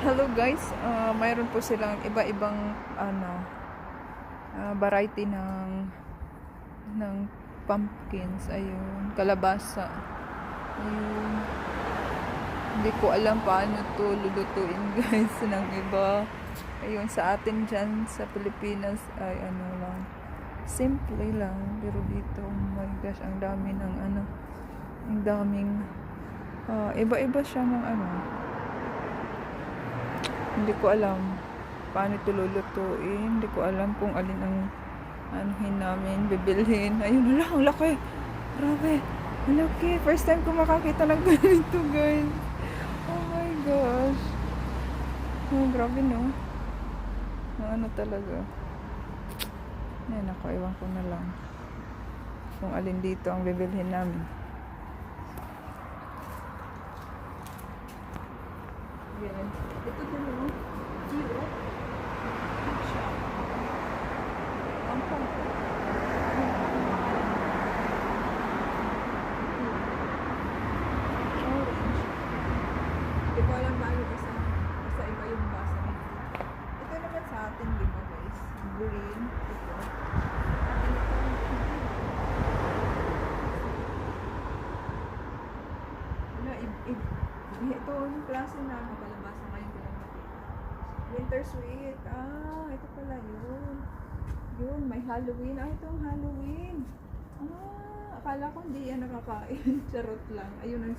Hello guys, mayroon po silang iba-ibang variety ng pumpkins. Ayun, kalabasa. Ayun. Hindi ko alam paano to lulutuin guys ng iba. Ayun, sa atin dyan sa Pilipinas ay lang, simple lang. Pero dito, oh my gosh, ang dami ng ang daming iba-iba siya ng hindi ko alam paano ito lulutuin. Hindi ko alam kung alin ang anuhin namin, bibilhin. Ayun, ang laki. Grabe, ang laki. First time ko makakita ng ganito, guys. Oh my gosh. Oh, grabe, no? Talaga. Yan ako, iwan ko na lang kung alin dito ang bibilhin namin. Yan. Ito din yung zero. Ang pangko. Orange. Hindi ko alam ba yung isa iba yung basa nito. Ito naman sa atin, di ba guys? Green. Ito. Ito yung klase na kalabasa ngayon ko lang nakita. Winter sweet. Ito pala yun. Yun, may Halloween. Itong Halloween. Akala ko hindi yan nakakain. Charot lang. Ayun ang